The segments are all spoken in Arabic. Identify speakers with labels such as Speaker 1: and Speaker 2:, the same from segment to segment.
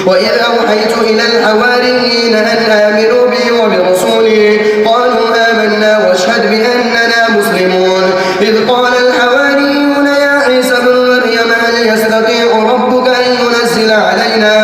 Speaker 1: وإذ أوحيت إلى الحواريين أن آمنوا بي وبرسولي قالوا آمنا واشهد بأننا مسلمون. إذ قال الحواريون يا عيسى ابن مريم هل يستطيع ربك أن ينزل علينا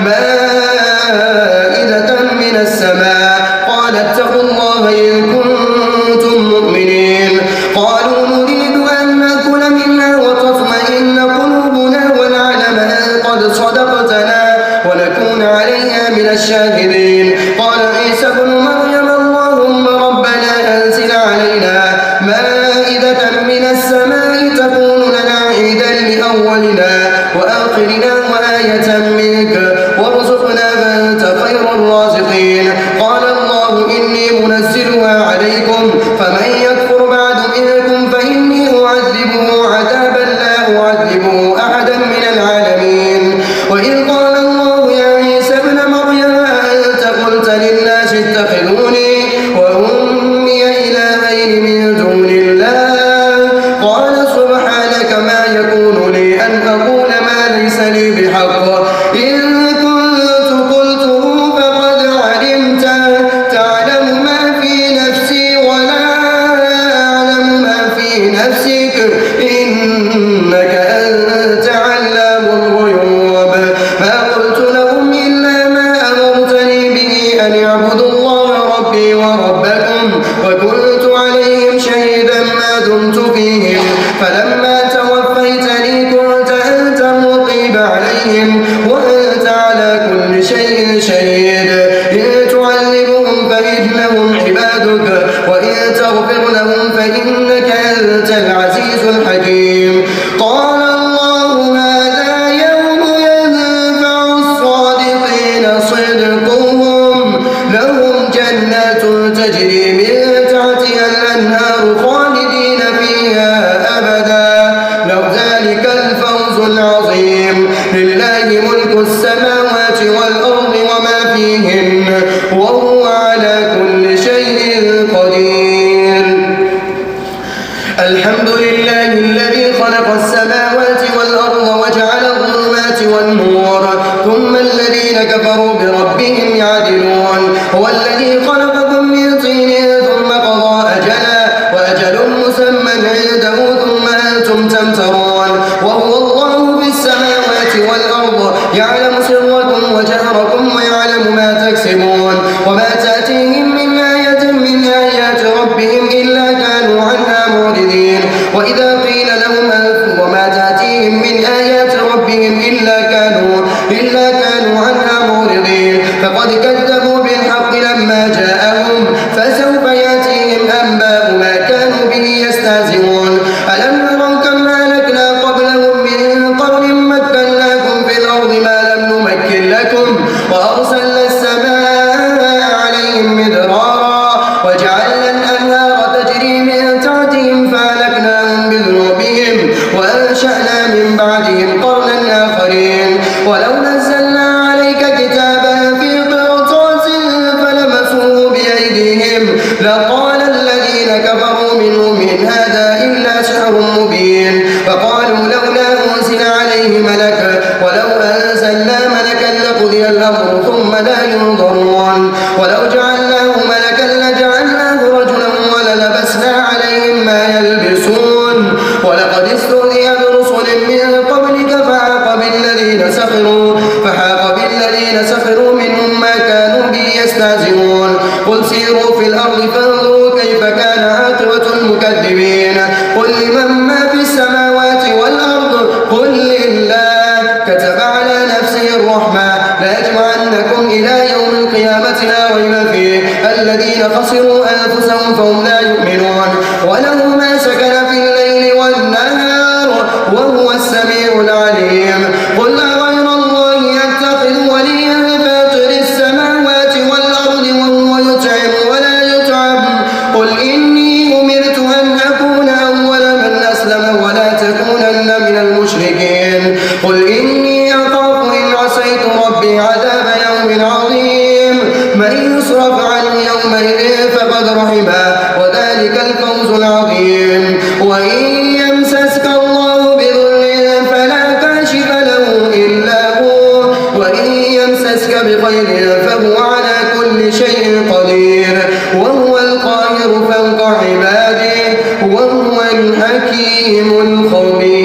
Speaker 1: مائدة من السماء؟ قال اتقوا الله إن كنتم مؤمنين. قالوا نريد أن نأكل منها وتطمئن قلوبنا ونعلم أن قد صدقتنا ونكون عليها من الشاهدين. قال عيسى ابن مريم اللهم ربنا أنزل علينا مائدة من السماء تكون لنا عيدا لأولنا وآخرنا وآية منك وارزقنا فأنت خير الرازقين. قال الله إني منزلها عليكم فمن يكفر بعد منكم فإني أعذبه عذابا لا أعذبه أحدا من العالمين. وإذ قال الله يا عيسى ابن مريم أنت قلت للناس اتخذوني وأمي إلهين من دون الله قال سبحانك ما يكون لي أن أقول ما ليس لي بحق إن كنت قلته فقد علمته تعلم ما في نفسي ولا أعلم ما في نفسك إنك أنت علام الغيوب. ما قلت لهم إلا ما أمرتني به أن اعبدوا الله ربي وربكم وكنت عليهم شهيدا ما دمت فيهم فلما توفيتني كنت أنت الرقيب عليهم وأنت على كل شيء شهيد. إن تعذبهم فإنهم عبادك وإن تغفر لهم فإنك أنت العزيز الحكيم. قال الله هذا يوم ينفع الصادقين صدقهم لهم جنات تجري من تحتها الأنهار خالدين فيها أبدا لو ذلك الفوز العظيم. لله ملك السماوات والأرض وما فيهن وهو على كل شيء قدير. الحمد لله الذي خلق السماوات والأرض وجعل الظلمات والنور ثم الذين كفروا بربهم يعدلون. هو الذي خلقكم من طين ثم قضى أجلا وأجل مسمى عنده ثم أنتم تمترون. وهو الله في السماوات والأرض يعلم سركم وجهركم ويعلم ما تكسبون. وما تأتيهم من آية من آيات ربهم إلا كانوا عنها معرضين. وإذا قيل لهم أنفقوا وما تأتيهم من آيات ربهم إلا كانوا عنها معرضين. فقد كذبوا بالحق لما جاءهم فسوف يأتيهم أنباء ما كانوا به يستهزئون. ألم يروا كم أهلكنا قبلهم من قرن مكناكم في الأرض ما لم نمكن لكم وأرسلنا السماء عليهم مدرارا وجعلنا الأنهار تجري من تحتهم فأهلكناهم بذنوبهم وأنشأنا من بعدهم قرنا آخرين. ولو نزلنا عليك كتابا في قرطاس فلمسوه بأيديهم لقال الذين كفروا منهم إن هذا إلا سحر مبين. فقالوا لولا أنزل عليه ملك ولو أنزلنا ملكا لقضي الأمر ثم لا ينظرون. ولو جعلناه ملكا لجعلناه رجلا وللبسنا عليهم ما يلبسون. ولقد استهزئ برسل من قبلك فحاق بالذين سخروا منهم ما كانوا به يستهزئون. قل سيروا في الأرض فانظروا كيف كان عاقبة المكذبين. قل لمن ما في السماوات والأرض قل لله كتب على نفسه الرحمة ليجمعنكم إلى يوم القيامة لا ريب فيه الذين خسروا أنفسهم فهم لا يؤمنون. وله ما سكن في الليل والنهار وهو السميع العليم. قل أغير الله يتخذ وليا فاطر السماوات والأرض وهو يطعم ولا يطعم. قل إني أمرت أن أكون أول من أسلم ولا تكونن من المشركين. قل إني أخاف إن عصيت ربي عذاب يوم عظيم. من يصرف عنه يومئذ فقد رحمه وذلك الفوز العظيم. بخير فهو على كل شيء قدير وهو القاهر فوق عباده وهو الحكيم الخبير.